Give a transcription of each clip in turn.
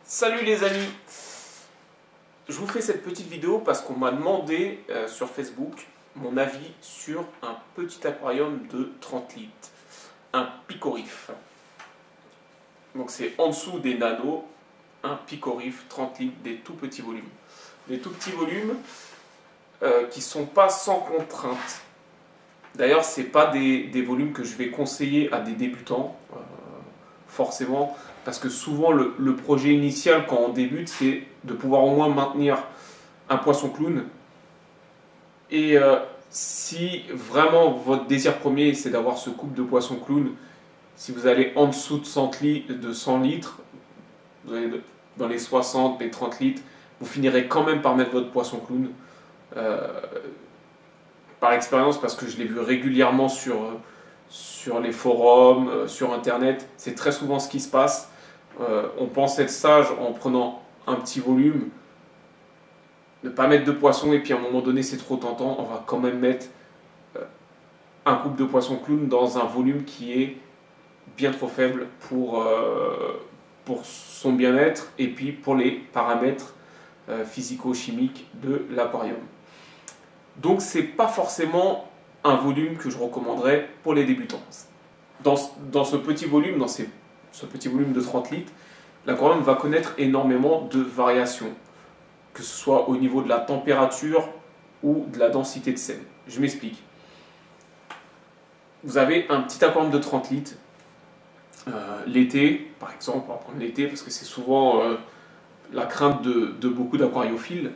Salut les amis, je vous fais cette petite vidéo parce qu'on m'a demandé sur Facebook mon avis sur un petit aquarium de 30 litres, un Picorif. Donc c'est en dessous des nanos, un Picorif 30 litres, des tout petits volumes. Des tout petits volumes qui ne sont pas sans contrainte. D'ailleurs, ce n'est pas des volumes que je vais conseiller à des débutants, forcément, parce que souvent le projet initial quand on débute, c'est de pouvoir au moins maintenir un poisson clown. Et si vraiment votre désir premier c'est d'avoir ce couple de poissons clown, si vous allez en dessous de 100 litres, vous allez dans les 60, les 30 litres, vous finirez quand même par mettre votre poisson clown. Par expérience, parce que je l'ai vu régulièrement sur les forums, sur internet, c'est très souvent ce qui se passe. On pense être sage en prenant un petit volume, ne pas mettre de poisson, et puis à un moment donné c'est trop tentant, on va quand même mettre un couple de poissons clown dans un volume qui est bien trop faible pour son bien-être et puis pour les paramètres physico-chimiques de l'aquarium. Donc c'est pas forcément un volume que je recommanderais pour les débutants. Dans ce petit volume, ce petit volume de 30 litres, l'aquarium va connaître énormément de variations, que ce soit au niveau de la température ou de la densité de sel. Je m'explique. Vous avez un petit aquarium de 30 litres, l'été, par exemple, on va prendre l'été parce que c'est souvent la crainte de beaucoup d'aquariophiles.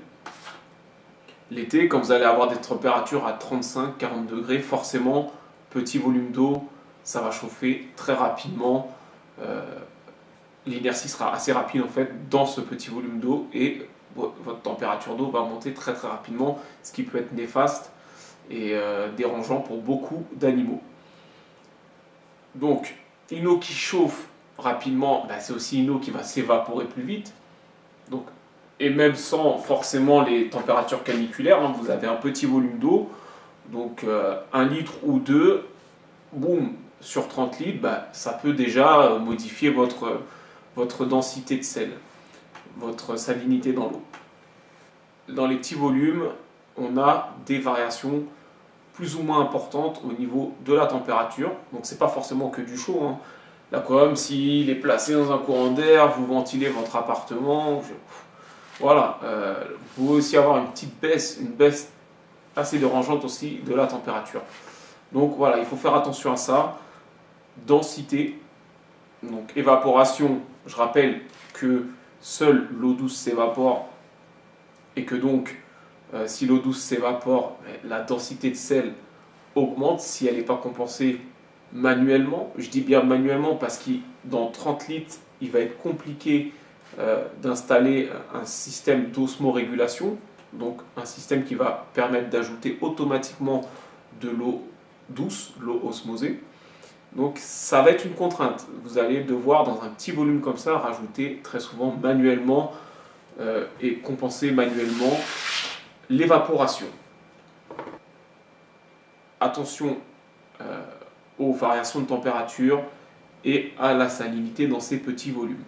L'été, quand vous allez avoir des températures à 35-40 degrés, forcément, petit volume d'eau, ça va chauffer très rapidement. L'inertie sera assez rapide en fait dans ce petit volume d'eau et votre température d'eau va monter très très rapidement, ce qui peut être néfaste et dérangeant pour beaucoup d'animaux. Donc, une eau qui chauffe rapidement, c'est aussi une eau qui va s'évaporer plus vite. Donc, et même sans forcément les températures caniculaires, vous avez un petit volume d'eau, donc 1 litre ou 2, boum, sur 30 litres, ça peut déjà modifier votre densité de sel, votre salinité dans l'eau. Dans les petits volumes, on a des variations plus ou moins importantes au niveau de la température, donc c'est pas forcément que du chaud. L'aquarium, s'il est placé dans un courant d'air, vous ventilez votre appartement, voilà, vous pouvez aussi avoir une baisse assez dérangeante aussi de la température. Donc voilà, il faut faire attention à ça. Densité, donc évaporation, je rappelle que seule l'eau douce s'évapore et que donc si l'eau douce s'évapore, la densité de sel augmente si elle n'est pas compensée manuellement. Je dis bien manuellement parce que dans 30 litres, il va être compliqué d'installer un système d'osmorégulation, donc un système qui va permettre d'ajouter automatiquement de l'eau douce, l'eau osmosée. Donc ça va être une contrainte. Vous allez devoir dans un petit volume comme ça rajouter très souvent manuellement et compenser manuellement l'évaporation. Attention aux variations de température et à la salinité dans ces petits volumes.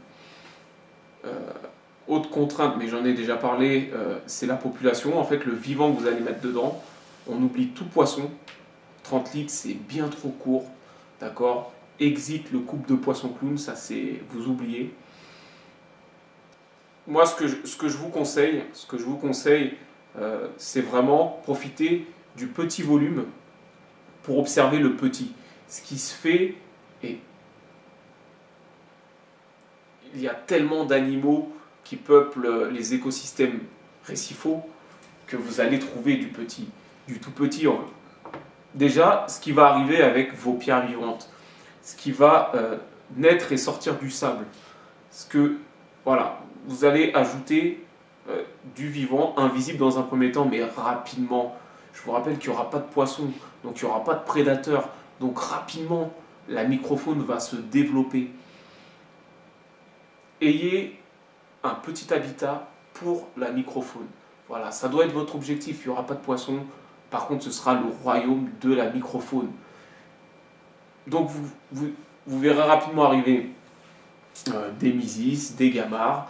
Autre contrainte, mais j'en ai déjà parlé, c'est la population. En fait, le vivant que vous allez mettre dedans, on oublie tout poisson. 30 litres, c'est bien trop court. D'accord? Exit le couple de poissons clown, ça c'est vous oubliez. Moi, ce que je vous conseille, c'est vraiment profiter du petit volume pour observer le petit. Ce qui se fait, et il y a tellement d'animaux qui peuplent les écosystèmes récifaux que vous allez trouver du tout petit. Déjà, ce qui va arriver avec vos pierres vivantes, ce qui va naître et sortir du sable, voilà, vous allez ajouter du vivant, invisible dans un premier temps, mais rapidement. Je vous rappelle qu'il n'y aura pas de poissons, donc il n'y aura pas de prédateurs, donc rapidement, la microfaune va se développer. Ayez un petit habitat pour la microfaune. Voilà, ça doit être votre objectif. Il n'y aura pas de poissons. Par contre, ce sera le royaume de la microfaune. Donc, vous verrez rapidement arriver des mysis, des gamarres.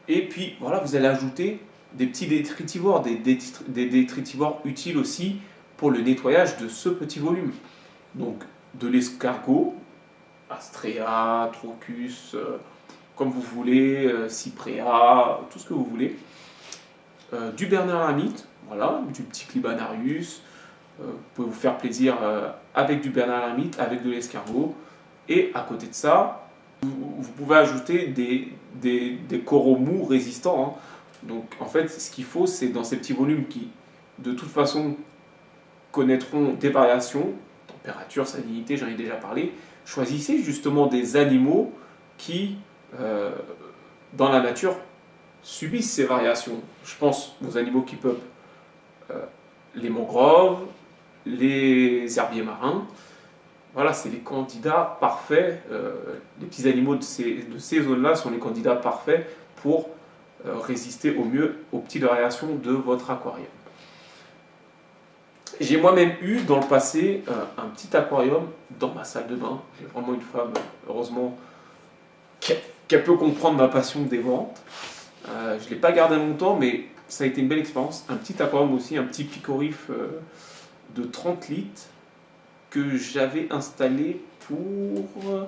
Et puis voilà, vous allez ajouter des petits détritivores, des détritivores utiles aussi pour le nettoyage de ce petit volume. Donc de l'escargot, Astrea, Trochus, comme vous voulez, Cyprea, tout ce que vous voulez. Du Bernard l'ermite, voilà, du petit Clibanarius. Vous pouvez vous faire plaisir avec du Bernard l'ermite, avec de l'escargot. Et à côté de ça, vous pouvez ajouter des coraux mous résistants. Donc en fait, ce qu'il faut, c'est dans ces petits volumes qui, de toute façon, connaîtront des variations, température, salinité, j'en ai déjà parlé, choisissez justement des animaux qui, dans la nature, subissent ces variations. Je pense aux animaux qui peuvent les mangroves, les herbiers marins. Voilà, c'est les candidats parfaits. Les petits animaux de ces zones-là sont les candidats parfaits pour résister au mieux aux petites variations de votre aquarium. J'ai moi-même eu dans le passé un petit aquarium dans ma salle de bain. J'ai vraiment une femme, heureusement, qui peut comprendre ma passion dévorante. Je ne l'ai pas gardé longtemps, mais ça a été une belle expérience. Un petit aquarium aussi, un petit picorif de 30 litres que j'avais installé pour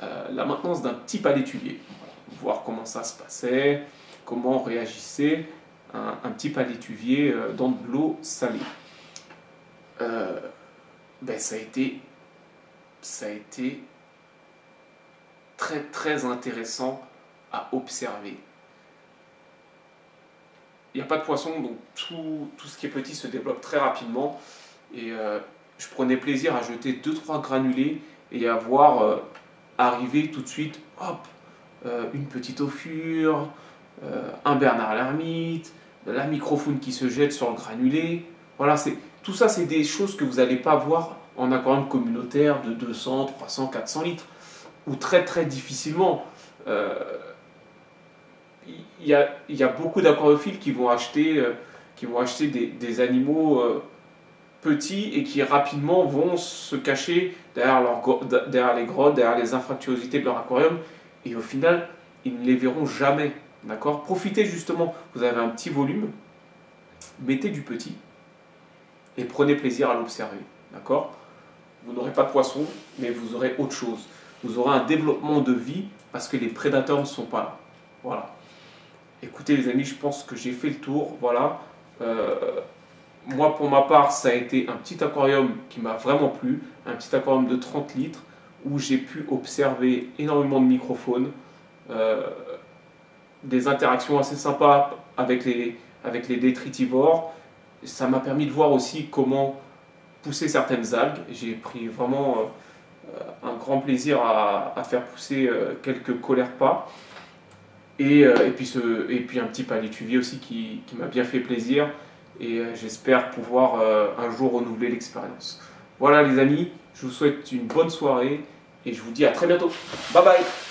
la maintenance d'un petit palétuvier. Voilà. Voir comment ça se passait, comment réagissait un petit palétuvier dans de l'eau salée. Ça a été très très intéressant à observer. Il n'y a pas de poisson, donc tout ce qui est petit se développe très rapidement. Et je prenais plaisir à jeter 2-3 granulés et à voir arriver tout de suite, hop, une petite ophure, un Bernard l'ermite, la microfaune qui se jette sur le granulé. Voilà, tout ça, c'est des choses que vous n'allez pas voir en aquarium communautaire de 200, 300, 400 litres, ou très très difficilement. Il y a beaucoup d'aquariophiles qui vont acheter des animaux petits et qui rapidement vont se cacher derrière les grottes, derrière les infractuosités de leur aquarium, et au final, ils ne les verront jamais. D'accord ? Profitez justement, vous avez un petit volume, mettez du petit, et prenez plaisir à l'observer. D'accord ? Vous n'aurez pas de poisson, mais vous aurez autre chose. Vous aurez un développement de vie parce que les prédateurs ne sont pas là. Voilà. Écoutez les amis, je pense que j'ai fait le tour. Voilà. Moi pour ma part, ça a été un petit aquarium qui m'a vraiment plu. Un petit aquarium de 30 litres où j'ai pu observer énormément de microphones. Des interactions assez sympas avec les détritivores. Ça m'a permis de voir aussi comment pousser certaines algues. J'ai pris vraiment un grand plaisir à faire pousser quelques colerpas. Et puis un petit palétuvier aussi qui m'a bien fait plaisir. Et j'espère pouvoir un jour renouveler l'expérience. Voilà les amis, je vous souhaite une bonne soirée et je vous dis à très bientôt. Bye bye.